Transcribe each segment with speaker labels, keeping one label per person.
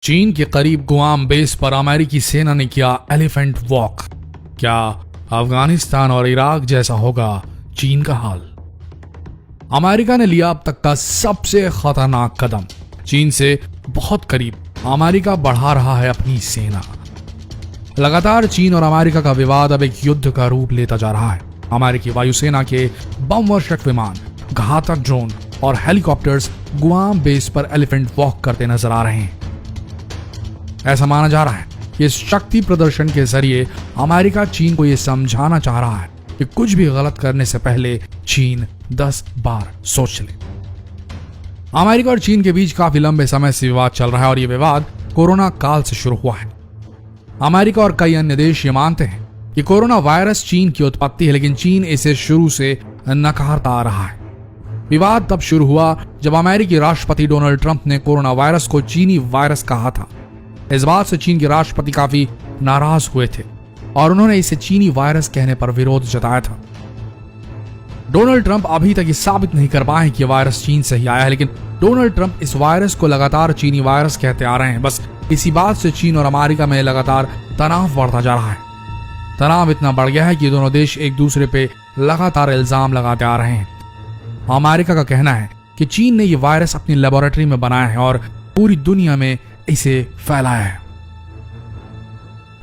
Speaker 1: चीन के करीब गुआम बेस पर अमेरिकी सेना ने किया एलिफेंट वॉक। क्या अफगानिस्तान और इराक जैसा होगा चीन का हाल? अमेरिका ने लिया अब तक का सबसे खतरनाक कदम। चीन से बहुत करीब अमेरिका बढ़ा रहा है अपनी सेना। लगातार चीन और अमेरिका का विवाद अब एक युद्ध का रूप लेता जा रहा है। अमेरिकी वायुसेना के बम वर्षक विमान, घातक ड्रोन और हेलीकॉप्टर्स गुआम बेस पर एलिफेंट वॉक करते नजर आ रहे हैं। ऐसा माना जा रहा है कि इस शक्ति प्रदर्शन के जरिए अमेरिका चीन को यह समझाना चाह रहा है कि कुछ भी गलत करने से पहले चीन 10 बार सोच ले। अमेरिका और चीन के बीच काफी लंबे समय से विवाद चल रहा है और यह विवाद कोरोना काल से शुरू हुआ है। अमेरिका और कई अन्य देश ये मानते हैं कि कोरोना वायरस चीन की उत्पत्ति है, लेकिन चीन इसे शुरू से नकारता आ रहा है। विवाद तब शुरू हुआ जब अमेरिकी राष्ट्रपति डोनाल्ड ट्रंप ने कोरोना वायरस को चीनी वायरस कहा था। इस बात से चीन के राष्ट्रपति काफी नाराज हुए थे और उन्होंने इसे चीनी वायरस कहने पर विरोध जताया था। डोनाल्ड ट्रंप अभी तक ये साबित नहीं कर पाए कि वायरस चीन से ही आया है, लेकिन डोनाल्ड ट्रंप इस वायरस को लगातार चीनी वायरस कहते आ रहे हैं। बस इसी बात से चीन और अमेरिका में लगातार तनाव बढ़ता जा रहा है। तनाव इतना बढ़ गया है कि दोनों देश एक दूसरे पे लगातार इल्जाम लगाते आ रहे हैं। अमेरिका का कहना है कि चीन ने यह वायरस अपनी लेबोरेटरी में बनाया है और पूरी दुनिया में इसे फैलाया है।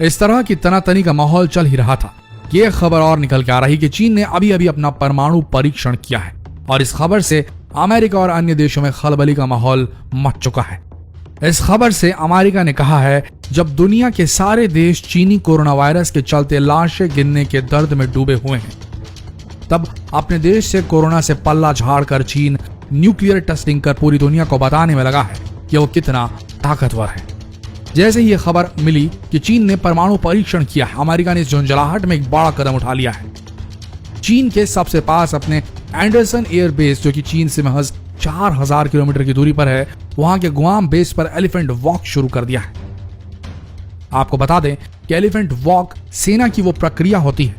Speaker 1: इस तरह की तनातनी का माहौल चल ही रहा था। यह खबर और निकल के आ रही कि चीन ने अभी अभी अपना परमाणु परीक्षण किया है और इस खबर से अमेरिका और अन्य देशों में खलबली का माहौल मच चुका है। इस खबर से अमेरिका ने कहा है, जब दुनिया के सारे देश चीनी कोरोना वायरस के चलते लाशें गिनने के दर्द में डूबे हुए हैं, तब अपने देश से कोरोना से पल्ला झाड़कर चीन न्यूक्लियर टेस्टिंग कर पूरी दुनिया को बताने में लगा है कि वो कितना ताकतवर है। जैसे ही यह खबर मिली कि चीन ने परमाणु परीक्षण किया है, अमेरिका ने इस झुंझलाहट में एक बड़ा कदम उठा लिया है। चीन के सबसे पास अपने एंडरसन एयर बेस, जो कि चीन से महज 4000 किलोमीटर की दूरी पर है, वहां के गुआम बेस पर एलिफेंट वॉक शुरू कर दिया है। आपको बता दें कि एलिफेंट वॉक सेना की वो प्रक्रिया होती है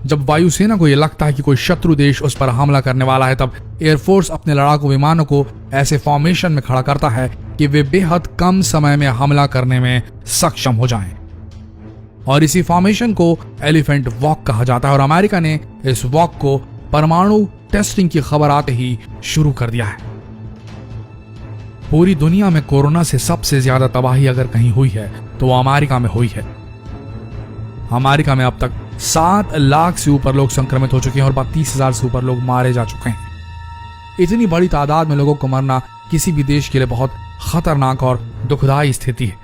Speaker 1: जब वायुसेना को यह लगता है कि कोई शत्रु देश उस पर हमला करने वाला है, तब एयरफोर्स अपने लड़ाकू विमानों को ऐसे फॉर्मेशन में खड़ा करता है कि वे बेहद कम समय में हमला करने में सक्षम हो जाएं। और इसी फॉर्मेशन को एलिफेंट वॉक कहा जाता है और अमेरिका ने इस वॉक को परमाणु टेस्टिंग की खबर आते ही शुरू कर दिया है। पूरी दुनिया में कोरोना से सबसे ज्यादा तबाही अगर कहीं हुई है तो वो अमेरिका में हुई है। अमेरिका में अब तक 7 लाख से ऊपर लोग संक्रमित हो चुके हैं और 32,000 से ऊपर लोग मारे जा चुके हैं। इतनी बड़ी तादाद में लोगों को मरना किसी भी देश के लिए बहुत खतरनाक और दुखदायी स्थिति है।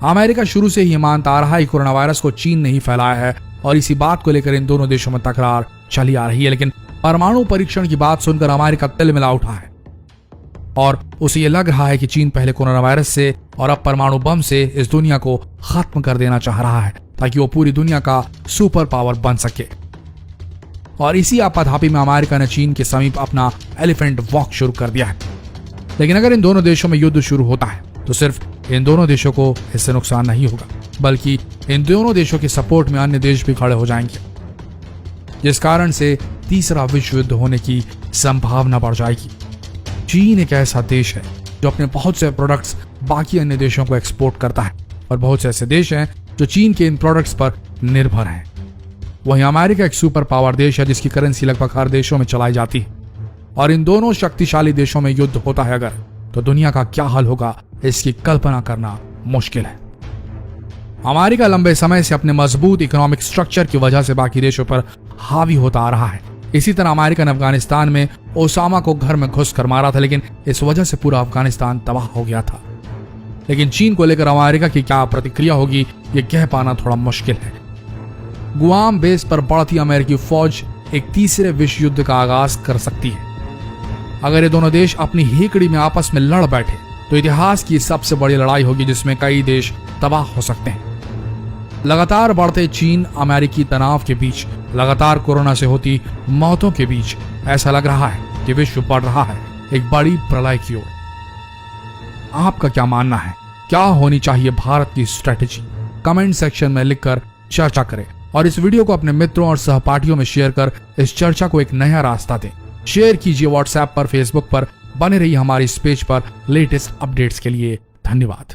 Speaker 1: अमेरिका शुरू से ही मानता आ रहा है कि कोरोना वायरस को चीन ने ही फैलाया है और इसी बात को लेकर इन दोनों देशों में तकरार चली आ रही है। लेकिन परमाणु परीक्षण की बात सुनकर अमेरिका तिलमिला उठा है और उसे यह लग रहा है कि चीन पहले कोरोना वायरस से और अब परमाणु बम से इस दुनिया को खत्म कर देना चाह रहा है ताकि वो पूरी दुनिया का सुपर पावर बन सके। और इसी आपाधापी में अमेरिका ने चीन के समीप अपना एलिफेंट वॉक शुरू कर दिया है। लेकिन अगर इन दोनों देशों में युद्ध शुरू होता है तो सिर्फ इन दोनों देशों को इससे नुकसान नहीं होगा, बल्कि इन दोनों देशों के सपोर्ट में अन्य देश भी खड़े हो जाएंगे, जिस कारण से तीसरा विश्व युद्ध होने की संभावना बढ़ जाएगी। चीन एक ऐसा देश है जो अपने बहुत से प्रोडक्ट्स बाकी अन्य देशों को एक्सपोर्ट करता है और बहुत से ऐसे देश हैं जो चीन के इन प्रोडक्ट्स पर निर्भर हैं। वहीं अमेरिका एक सुपर पावर देश है जिसकी करेंसी लगभग हर देशों में चलाई जाती है और इन दोनों शक्तिशाली देशों में युद्ध होता है अगर, तो दुनिया का क्या हाल होगा इसकी कल्पना करना मुश्किल है। अमेरिका लंबे समय से अपने मजबूत इकोनॉमिक स्ट्रक्चर की वजह से बाकी देशों पर हावी होता आ रहा है। इसी तरह अमेरिका ने अफगानिस्तान में ओसामा को घर में घुस कर मारा था, लेकिन इस वजह से पूरा अफगानिस्तान तबाह हो गया था। लेकिन चीन को लेकर अमेरिका की क्या प्रतिक्रिया होगी ये कह पाना थोड़ा मुश्किल है। गुआम बेस पर बढ़ती अमेरिकी फौज एक तीसरे विश्व युद्ध का आगाज कर सकती है। अगर ये दोनों देश अपनी हेकड़ी में आपस में लड़ बैठे तो इतिहास की सबसे बड़ी लड़ाई होगी जिसमें कई देश तबाह हो सकते हैं। लगातार बढ़ते चीन अमेरिकी तनाव के बीच, लगातार कोरोना से होती मौतों के बीच ऐसा लग रहा है कि विश्व बढ़ रहा है एक बड़ी प्रलय की ओर। आपका क्या मानना है? क्या होनी चाहिए भारत की स्ट्रेटेजी? कमेंट सेक्शन में लिखकर चर्चा करें और इस वीडियो को अपने मित्रों और सहपाठियों में शेयर कर इस चर्चा को एक नया रास्ता दें। शेयर कीजिए व्हाट्सएप पर, फेसबुक पर, बने रहिए हमारी इस पेज पर लेटेस्ट अपडेट्स के लिए। धन्यवाद।